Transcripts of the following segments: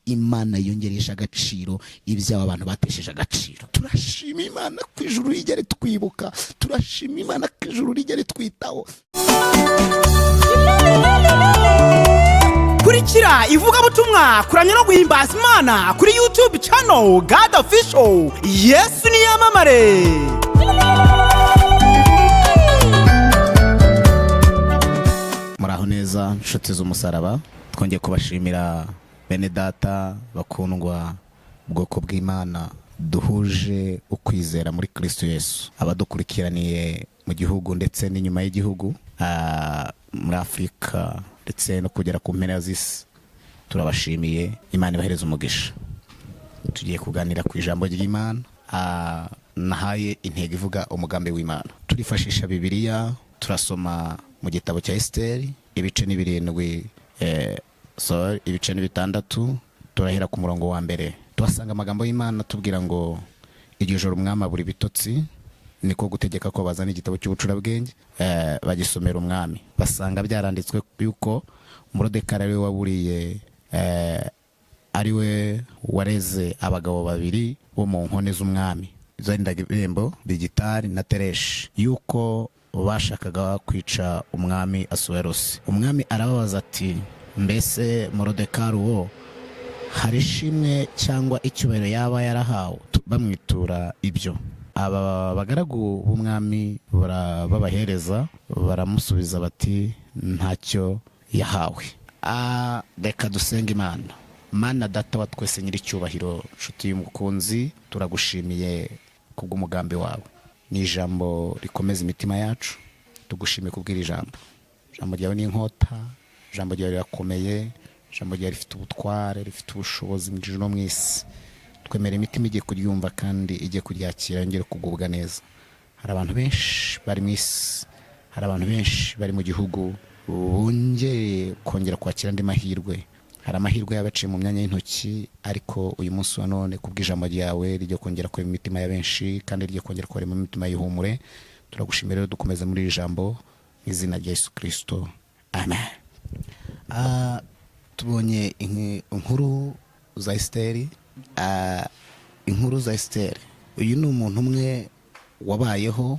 Imana yongeresha agaciro ibyo abantu batesheje agaciro. Turashima Imana ku ijuru rijya ritwibuka, turashima Imana ku ijuru rijya ritwitaho. Kurikira ivugabutumwa kuramya no guhimbaza Imana kuri YouTube channel God Official. Yesu ni yamamare. Muraho neza nshuti z'umusaraba, twongeye kubashimira bene data bakundwa ubwoko bw'Imana duhuje ukwizera muri Kristo Yesu, abadukurikiraniye mu gihugu ndetse n'inyuma y'igihugu, muri Afurika ndetse no kugera ku mpera z'isi. Turabashimiye, Imana ibahereze umugisha. Tugiye kuganira ku ijambo ry'Imana, nahaye intego ivuga umugambi w'Imana. Turifashisha Bibiliya, turasoma mu gitabo cya Esiteri ibice ni 7, ibice ni 6. Turahera ku murongo wa mbere, tuhasanga amagambo y'Imana tubwira ngo iryo joro umwami abura ibitotsi, niko gutegeka ko bazana igitabo cy'ubucurabwenge bagisomera umwami. Basanga byaranditswe yuko Moridekayi ariwe waburiye, ariwe wareze abagabo babiri bo mu nkone z'umwami zarindaga irembo, Bigitari na Tereshi, yuko bashakaga kwica umwami Asuwerusi. Umwami arababaza ati, mbese Moridekayi uwo hari ishimwe cyangwa icyubahiro yaba yarahawe? Bamwitura ibyo. Aba bagaragu b'umwami babahereza baramusubiza bati, ntacyo yahawe. Reka dusenga Imana. Mana data wa twese nyiri cyubahiro, nshuti y'umukunzi, turagushimiye kubw'umugambi wawe. Ni ijambo rikomeza imitima yacu, tugushimiye kubwira ijambo ryawe ni inkota, ijambo ryawe rirakomeye, ijambo ryawe rifite ubutware, rifite ubushobozi mu ijuru no mu isi. Twemera imitima igiye kuryumva kandi igiye kuryakira, yongere kugubwa neza. Hari abantu benshi bari mu isi, hari abantu benshi bari mu gihugu bongeye kongera kwakira andi mahirwe. Hari amahirwe yabaciye mu myanya y'intoki, ariko uyu munsi wa none kubw'ijambo ryawe rijya kongera kurema imitima ya benshi kandi rijya kongera kurema imitima y'ihumure. Turagushimira rero, dukomeze muri iri jambo mu izina rya Yesu Kristo, amen. Tubonye inkuru za Esiteri. Inkuru za Esiteri, uyu ni umuntu umwe wabayeho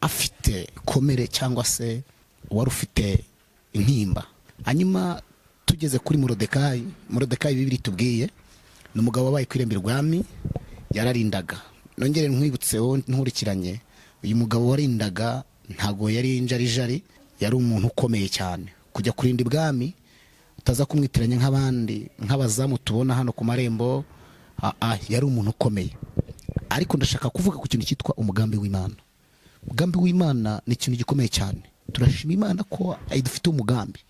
afite komere cyangwa se wari ufite intimba. Hanyuma tugeze kuri Moridekayi Bibiri tubwiye ni umugabo wabaye ku irembo ibwami, yararindaga. Nongere nkwibutse wowe nkurikiranye, uyu mugabo warindaga ntago yari injarijari, yari umuntu ukomeye cyane. Kujya kurinda ibwami utaza kumwitiranya nk'abandi nk'abazamu tubona hano ku marembo, yari umuntu ukomeye. Ariko ndashaka kuvuga ku kintu cyitwa umugambi w'Imana. Umugambi w'Imana ni ikintu gikomeye cyane. Turashima Imana ko idufite umugambi.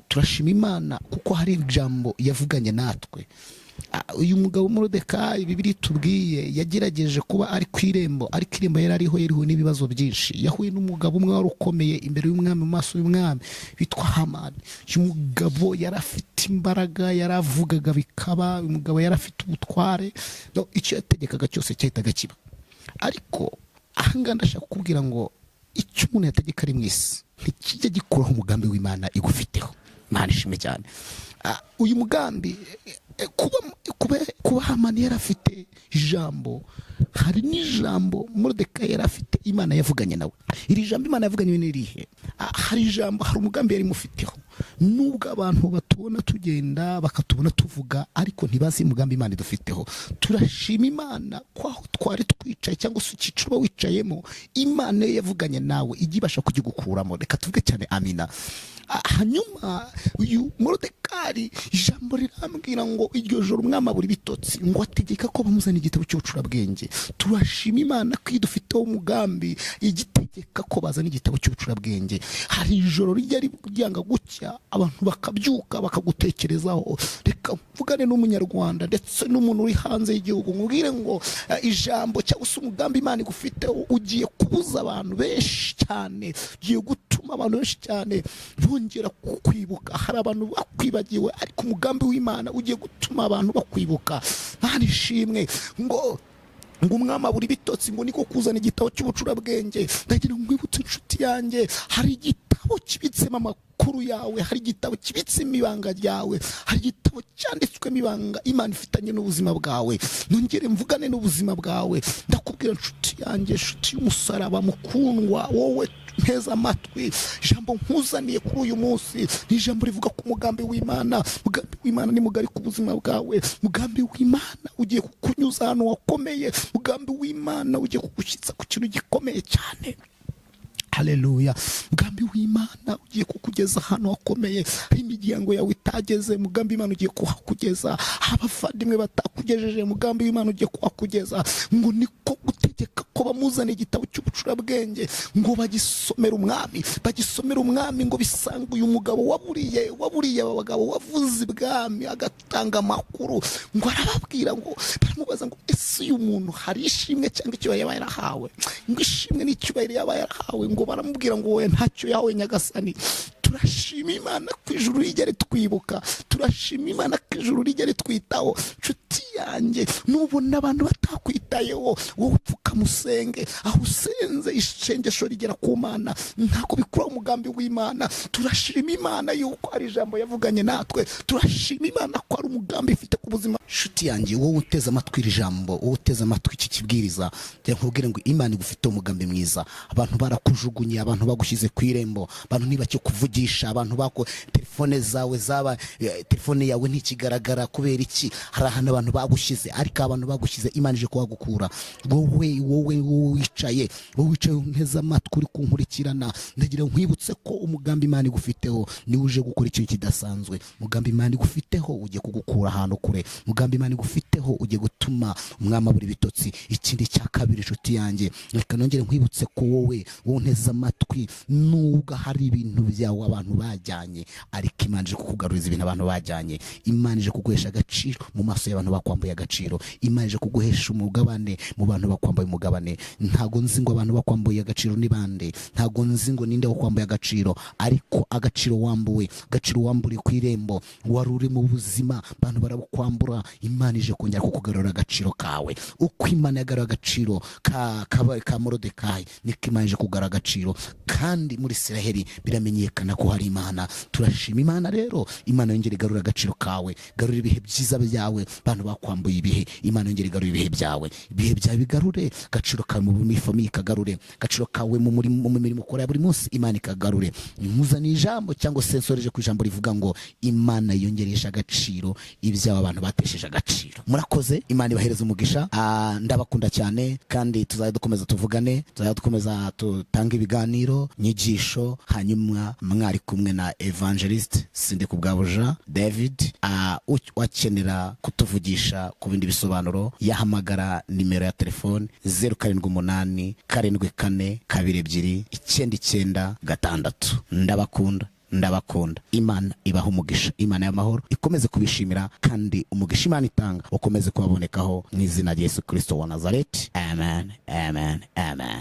Turashima Imana kuko hari ijambo yavuganye natwe. Uyu mugabo Moridekayi Bibiri tubwiye yagerageje kuba ari ku irembo, ariko irembo yari ariho n'ibibazo byinshi. Yahuye n'umugabo umwe wari ukomeye imbere y'umwami, mu maso y'umwami, bitwa Hamani. Uyu mugabo yari afite imbaraga, yaravugaga bikaba, uyu mugabo yari afite ubutware, icyo yategekaga cyose cyahitaga kiba. Ariko ahangaha ndashaka kukubwira ngo icyo umuntu yategeka ari mu isi ntikijya gikuraho umugambi w'Imana igufiteho. Imana ishimwe cyane. Uyu mugambi kuba Hamani yari afite ijambo, hari n'ijambo Moridekayi yari afite Imana yavuganye nawe. Iri jambo Imana yavuganye ni irihe? Hari ijambo, hari umugambi yari mufiteho. Nubwo abantu batubona tugenda bakatubona tuvuga, ariko ntibazi umugambi Imana idufiteho. Turashima Imana ko aho twari twicaye cyangwa se icyiciro wicayemo, Imana yavuganye nawe ijya ibasha kugigukuramo. Reka tuvuge cyane amina. Hanyuma uyu Moridekayi ijambo rirambwira ngo iryo joro umwami abura ibitotsi, ngo ategeka ko bamuzana igitabo cy'ubucurabwenge. Turashima Imana ko idufiteho umugambi, igitegeka ko bazana igitabo cy'ubucurabwenge. Hari ijoro rijya ryanga gucya, abantu bakabyuka bakagutekerezaho. Reka mvugane n'umunyarwanda ndetse n'umuntu uri hanze y'igihugu, nkubwire ngo ijambo cyangwa se umugambi Imana igufiteho ugiye kubuza abantu benshi cyane, ugiye gutuma abantu benshi cyane bongera kukwibuka. Hari abantu bakwibagiwe, ariko umugambi w'Imana ugiye gutuma abantu bakwibuka. Mana ishimwe ngo umwami abura ibitotsi, ngo niko kuzana igitabo cy'ubucurabwenge. Ndagira ngo mwibutse inshuti yanjye, hari igitabo igitabo kibitsemo amakuru yawe, hari igitabo kibitsemo ibanga ryawe, hari igitabo cyanditswemo ibanga Imana ifitanye n'ubuzima bwawe. Nongere mvugane n'ubuzima bwawe, ndakubwira nshuti yanjye, nshuti y'umusaraba mukundwa, wowe mpeza amatwi, ijambo nkuzaniye kuri uyu munsi ni ijambo rivuga ku mugambi w'Imana. Mugambi w'Imana ni mugari ku buzima bwawe. Mugambi w'Imana ugiye kukunyuza ahantu wakomeye. Mugambi w'Imana ugiye kugushyitsa ku kintu gikomeye cyane. Haleluya. Mugambi w'Imana ugiye kukugeza ahantu hakomeye, imiryango yawe itageze. Mugambi w'Imana ugiye kuhakugeza, abavandimwe batakugejeje. Mugambi w'Imana ugiye kuhakugeza. Ngo niko gutegeka ko bamuzana igitabo cy'ubucurabwenge, ngo bagisomera umwami, ngo bisanga uyu mugabo waburiye aba bagabo, wavuze ibwami agatanga amakuru. Ngo arababwira, ngo baramubaza ngo ese uyu muntu hari ishimwe cyangwa icyubahiro yaba yarahawe? Ngo ishimwe n'icyubahiro yaba yarahawe. Ngo baramubwira ngo wowe ntacyo yawe nyagasani. Turashima Imana ko ijuru rijya ritwibuka, turashima Imana ko ijuru rijya ritwitaho. Nshuti yanjye, nubona abantu batakwitayeho, wowe upfuka musenge. Aho usenze ishengesho rigera ku Mana, ntabwo bikura umugambi w'Imana. Turashima Imana yuko ari ijambo yavuganye natwe, turashima Imana ko ari umugambi ifite ku buzima. Nshuti yanjye, wowe uteze amatwi iri jambo, wowe uteze amatwi iki kibwiriza, njya nkubwire ngo Imana igufite umugambi mwiza. Abantu barakujugunye, abantu bagushyize ku irembo, abantu ntibacyo kuvugisha, abantu bako telefone zawe zaba telefone yawe ntikigaragara. Kubera iki? Hari ahantu abantu bagushyize, ariko abantu bagushyize Imana ije kuhagukura. Wowe wicaye unteze amatwi uri kunkurikirana, ndagira nkwibutse ko umugambi Imana igufiteho ni uje gukora ikintu kidasanzwe. Umugambi Imana igufiteho ugiye kugukura ahantu kure. Umugambi Imana igufiteho ugiye gutuma umwami abura ibitotsi. Ikindi cya kabiri, nshuti yanjye, reka nongere nkwibutse ko wowe unteze amatwi, nubwo hari ibintu byawe abantu bajyanye, ariko Imana ije kukugaruriza ibintu abantu bajyanye. Imana ije kuguhesha agaciro mu maso y'abantu bakwambuye agaciro. Imana ije kuguhesha umugabane mu bantu bakwambuye umugabane. Ntago nzi ngo abantu bakwambuye agaciro ni bande, ntago nzi ngo ninde wakwambuye agaciro, ariko agaciro wamburiye ku irembo, wari uri mu buzima, abantu barabukwambura. Imana ije kongera kukugarura agaciro kawe. Uko Imana yagarura agaciro ka Morodekayi, niko Imana ije kugarura agaciro. Kandi muri Isiraheli biramenyekana ko hari Imana. Turashima Imana rero. Imana yongera igarura agaciro kawe, garura ibihe byiza byawe. Abantu bakwambuye ibihe, Imana yongera igarura ibihe byawe. Ibihe byawe bigarure, agaciro kawe mu mifami ikagarure, agaciro kawe mu mirimo ukora buri munsi Imana ikagarure. Muzani ijambo cyangwa se nsoreje ku ijambo rivuga ngo Imana yongeresha agaciro ibyawe abantu batesheje agaciro. Murakoze, Imana ibahereza umugisha. Ndabakunda cyane, kandi tuzajya dukomeza tuvugane, tuzajya dukomeza tutanga ibiganiro, nyigisho. Hanyuma mwari kumwe na Evangelist Sindikubwabuja David. Wakenera kutuvugisha ku bindi bisobanuro, yahamagara nimero ya telefone 0788 74 22 99 ndabakunda. Imana ibaha umugisha, Imana y'amahoro ikomeze kubishimira, kandi umugisha Imana itanga ukomeze kubabonekaho mu izina rya Yesu Kristo wa Nazareti. Amen, amen, amen.